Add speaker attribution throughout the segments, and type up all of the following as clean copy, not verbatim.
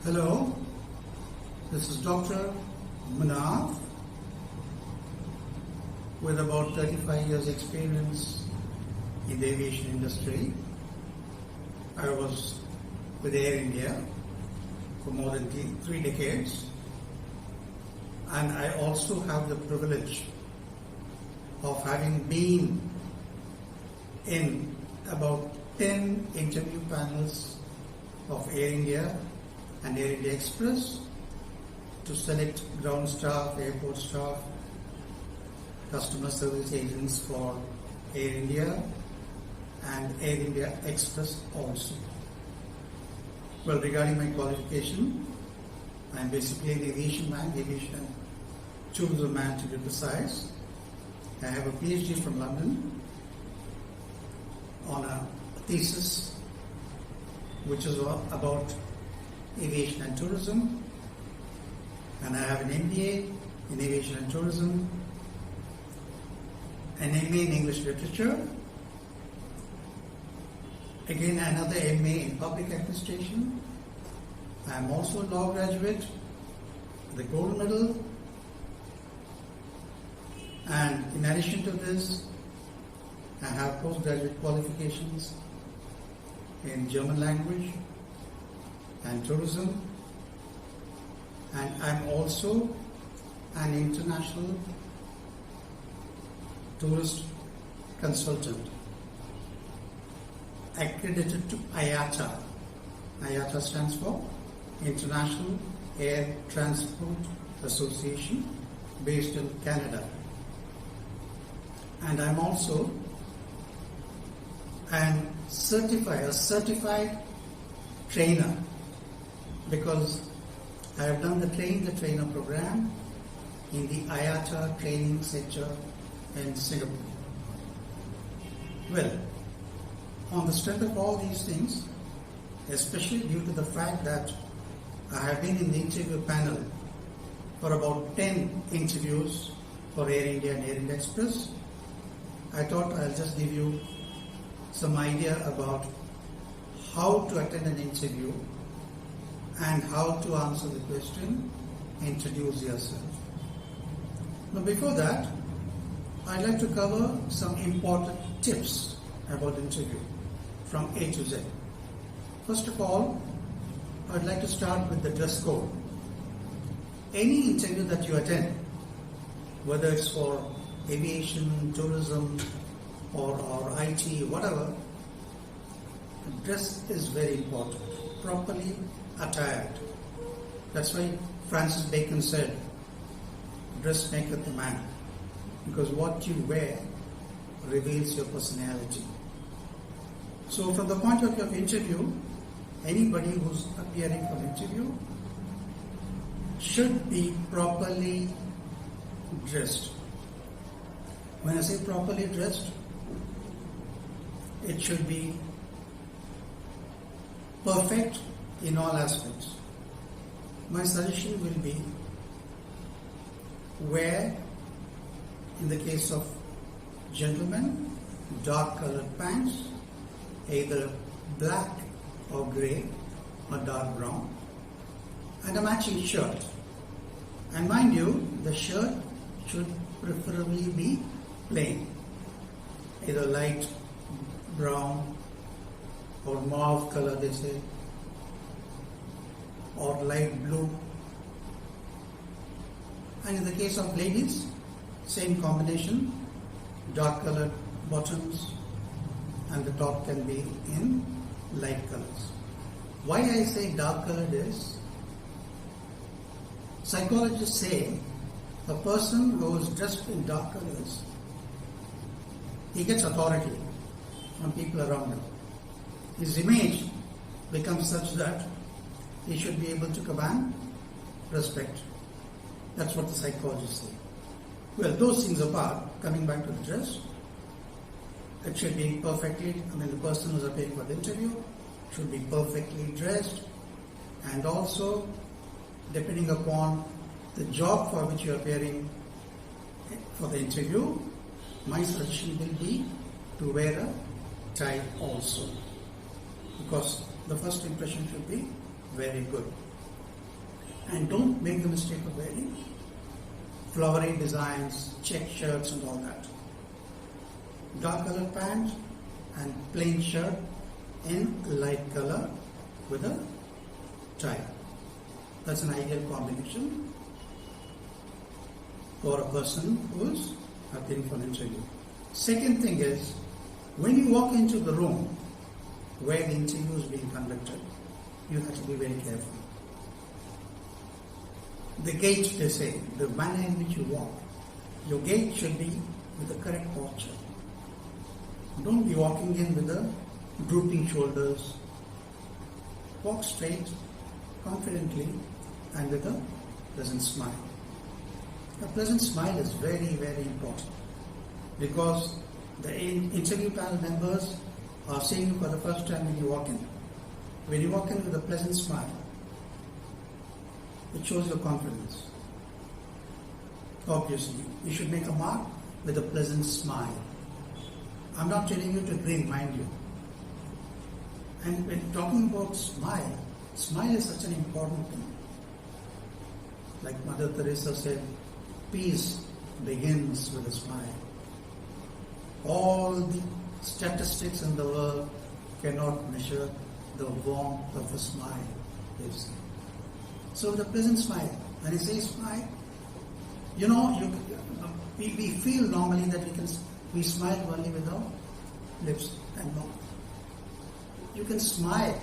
Speaker 1: Hello, this is Dr. Manav with about 35 years experience in the aviation industry. I was with Air India for more than 3 decades, and I also have the privilege of having been in about 10 interview panels of Air India and AirIndia Express to select ground staff, airport staff, customer service agents for Air India and AirIndia Express also. Well, regarding my qualification, I am basically an aviation man, aviation and tourism man to be precise. I have a PhD from London on a thesis which is about aviation and tourism, and I have an MBA in aviation and tourism, an MA in English literature, again another MA in public administration. I am also a law graduate, the gold medal, and in addition to this, I have postgraduate qualifications in German language and tourism, and I'm also an international tourist consultant accredited to IATA. IATA stands for International Air Transport Association, based in Canada. And I'm also a certified trainer, because I have done the Train the Trainer program in the IATA training center in Singapore. Well, on the strength of all these things, especially due to the fact that I have been in the interview panel for about 10 interviews for Air India and AirIndia Express, I thought I'll just give you some idea about how to attend an interview and how to answer the question, introduce yourself. Now before that, I'd like to cover some important tips about interview from A to Z. First of all, I'd like to start with the dress code. Any interview that you attend, whether it's for aviation, tourism, or IT, whatever, dress is very important. Properly attired. That's why Francis Bacon said, dress maketh the man, because what you wear reveals your personality. So from the point of view of interview, anybody who's appearing for an interview should be properly dressed. When I say properly dressed, it should be perfect in all aspects. My suggestion will be, wear, in the case of gentlemen, dark colored pants, either black or grey or dark brown, and a matching shirt. And mind you, the shirt should preferably be plain, either light brown or mauve color, they say, or light blue. And in the case of ladies, same combination, dark colored bottoms, and the top can be in light colors. Why I say dark colored is, psychologists say a person who is dressed in dark colors, he gets authority from people around him. His image becomes such that he should be able to command respect. That's what the psychologists say. Well, those things apart, coming back to the dress, it should be perfectly, the person who's appearing for the interview should be perfectly dressed, and also, depending upon the job for which you're appearing for the interview, my suggestion will be to wear a tie also, because the first impression should be very good. And don't make the mistake of wearing flowery designs, check shirts and all that. Dark color pant and plain shirt in light color with a tie. That's an ideal combination for a person who is appearing for an interview. Second thing is, when you walk into the room where the interview is being conducted, you have to be very careful. The gait, they say, the manner in which you walk, your gait should be with the correct posture. Don't be walking in with the drooping shoulders. Walk straight, confidently, and with a pleasant smile. A pleasant smile is very, very important, because the interview panel members are seeing you for the first time when you walk in. When you walk in with a pleasant smile, it shows your confidence. Obviously, you should make a mark with a pleasant smile. I'm not telling you to grin, mind you. And when talking about smile, smile is such an important thing. Like Mother Teresa said, peace begins with a smile. All the statistics in the world cannot measure the warmth of a smile. So with a pleasant smile, when I say smile, we feel normally that we smile only with our lips and mouth. You can smile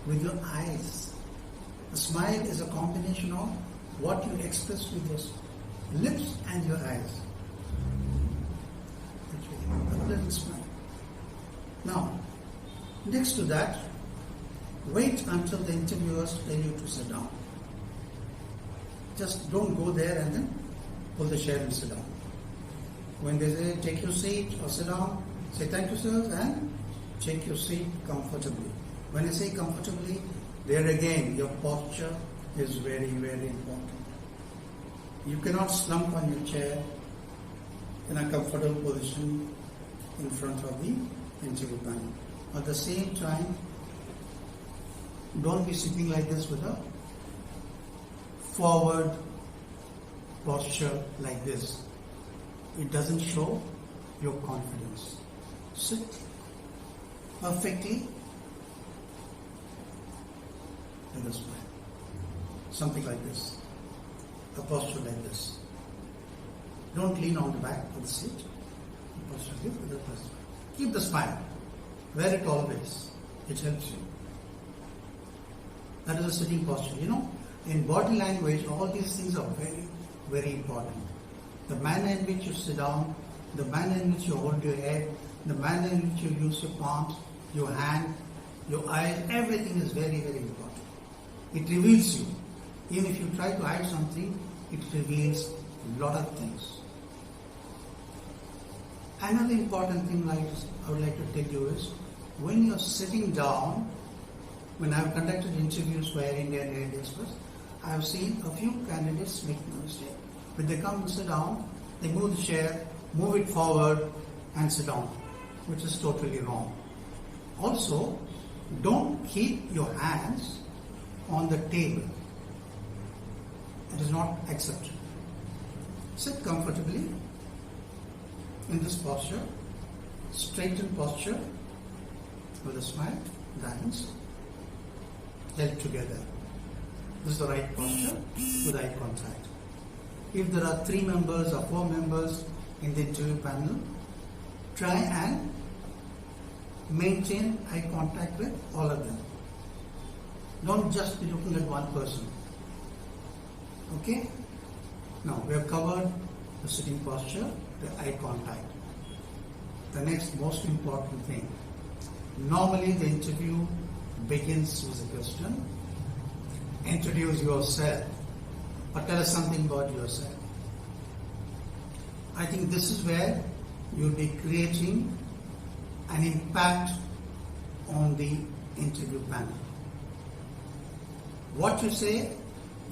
Speaker 1: with your eyes. A smile is a combination of what you express with your lips and your eyes. A pleasant smile. Now, next to that, wait until the interviewers tell you to sit down. Just don't go there and then pull the chair and sit down. When they say take your seat or sit down, say thank you sir and take your seat comfortably. When I say comfortably, there again your posture is very, very important. You cannot slump on your chair in a comfortable position in front of the interview panel. At the same time, don't be sitting like this with a forward posture like this. It doesn't show your confidence. Sit perfectly with a smile. Something like this. A posture like this. Don't lean on the back of the seat. A posture with a smile. Keep the smile. Wear it always. It helps you. That is a sitting posture. In body language, all these things are very, very important. The manner in which you sit down, the manner in which you hold your head, the manner in which you use your palms, your hand, your eyes, everything is very, very important. It reveals you. Even if you try to hide something, it reveals a lot of things. Another important thing I would like to tell you is, when you're sitting down, when I've conducted interviews for AirIndia and AIATSL Express, I have seen a few candidates make a mistake. When they come and sit down, they move the chair, move it forward and sit down, which is totally wrong. Also, don't keep your hands on the table. It is not accepted. Sit comfortably in this posture, straighten posture with a smile, hands held together. This is the right posture with eye contact. If there are 3 members or 4 members in the interview panel, try and maintain eye contact with all of them. Don't just be looking at one person. Okay? Now, we have covered the sitting posture, the eye contact. The next most important thing. Normally the interview begins with a question. Introduce yourself or tell us something about yourself. I think this is where you'll be creating an impact on the interview panel. What you say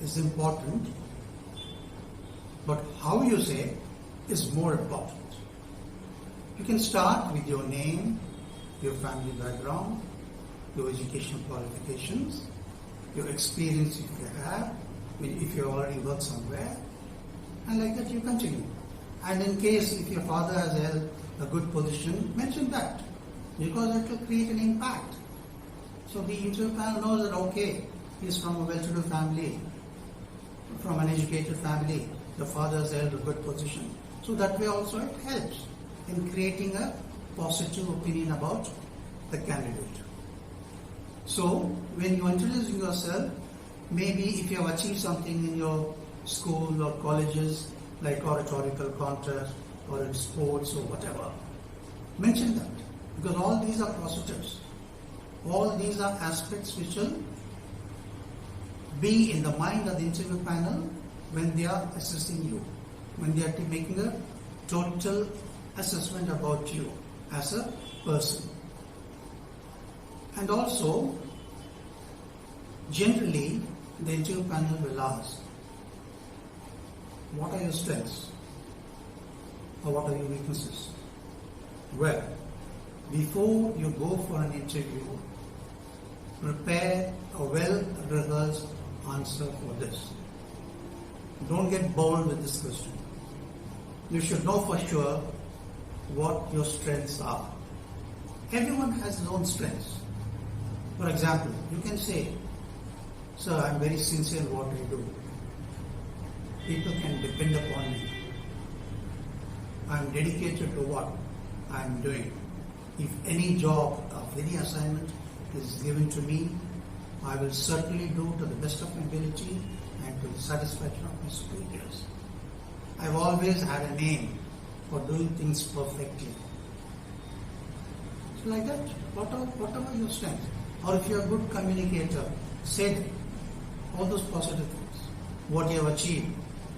Speaker 1: is important, but how you say is more important. You can start with your name, your family background, your educational qualifications, your experience if you have, if you already work somewhere, and like that you continue. And in case if your father has held a good position, mention that, because it will create an impact. So the interview panel knows that, okay, he's from a well-to-do family, from an educated family, the father has held a good position. So that way also it helps in creating a positive opinion about the candidate. So when you introduce yourself, maybe if you have achieved something in your school or colleges, like oratorical contest or in sports or whatever, mention that, because all these are positives. All these are aspects which will be in the mind of the interview panel when they are assessing you, when they are making a total assessment about you as a person. And also, generally, the interview panel will ask, what are your strengths or what are your weaknesses? Well, before you go for an interview, prepare a well-rehearsed answer for this. Don't get bold with this question. You should know for sure what your strengths are. Everyone has his own strengths. For example, you can say, sir, I'm very sincere in what I do. People can depend upon me. I'm dedicated to what I'm doing. If any job or any assignment is given to me, I will certainly do to the best of my ability and to the satisfaction of my superiors. I've always had an aim for doing things perfectly. So like that, whatever your strength. Or if you're a good communicator, say that. All those positive things. What you have achieved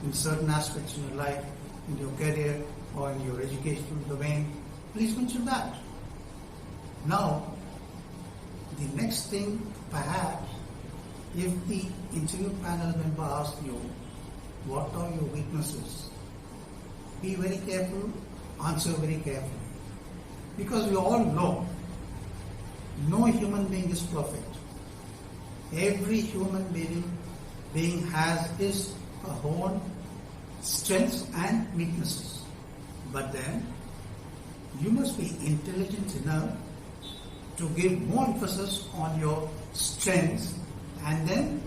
Speaker 1: in certain aspects in your life, in your career, or in your educational domain, please mention that. Now, the next thing, perhaps, if the interview panel member asks you, what are your weaknesses? Be very careful, answer very carefully. Because we all know, no human being is perfect. Every human being has his own strengths and weaknesses. But then, you must be intelligent enough to give more emphasis on your strengths, and then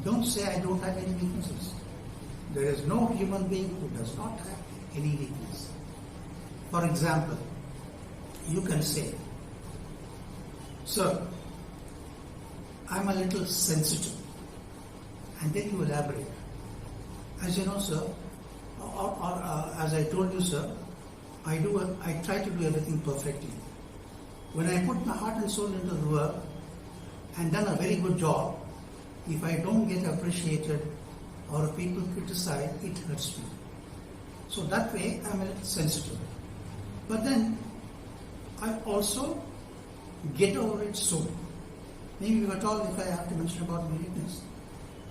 Speaker 1: don't say I don't have any weaknesses. There is no human being who does not have any weakness. For example, you can say, sir, I'm a little sensitive, and then you elaborate. As you know, sir, or as I told you, sir, I try to do everything perfectly. When I put my heart and soul into the work and done a very good job, if I don't get appreciated or if people criticize, it hurts me. So that way I'm a little sensitive. But then I also get over it soon. Maybe if I have to mention about my weakness,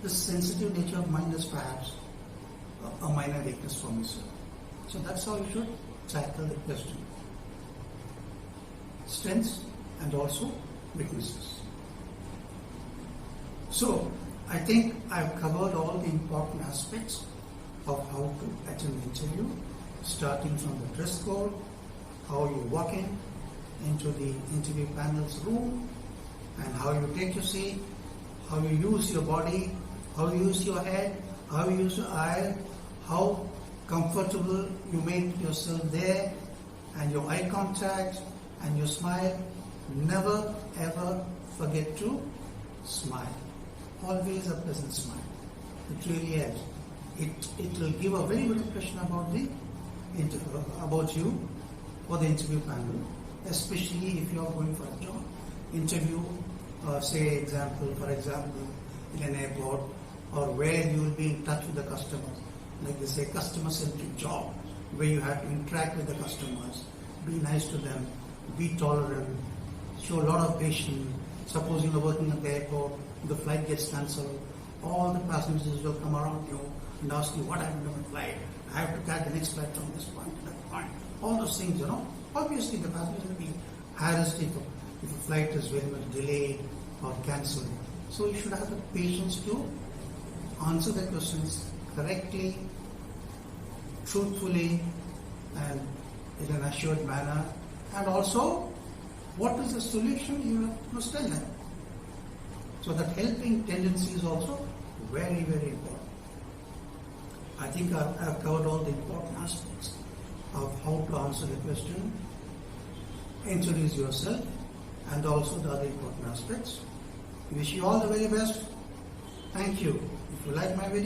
Speaker 1: the sensitive nature of mine is perhaps a minor weakness for me, sir. So that's how you should tackle the question. Strengths and also weaknesses. So, I think I've covered all the important aspects of how to attend the interview, starting from the dress code, how you walk into the interview panel's room, and how you take your seat, how you use your body, how you use your head, how you use your eye, how comfortable you make yourself there, and your eye contact and your smile. Never ever forget to smile. Always a pleasant smile. It really is. It will give a very good impression about you for the interview panel, especially if you are going for a job interview, for example, in an airport, or where you will be in touch with the customers. Like they say, customer-centric job, where you have to interact with the customers, be nice to them, be tolerant, show a lot of patience. Suppose you are working at the airport, the flight gets cancelled, all the passengers will come around you and ask you, what happened to my flight? I have to catch the next flight from this point to that point. All those things, Obviously, the passengers will be harassed if a flight is very much delayed or cancelled. So you should have the patience to answer the questions correctly, truthfully, and in an assured manner. And also, what is the solution, you must tell them. So that helping tendency is also very, very important. I think I've covered all the important aspects of how to answer the question, introduce yourself, and also the other important aspects. Wish you all the very best. Thank you. If you like my video,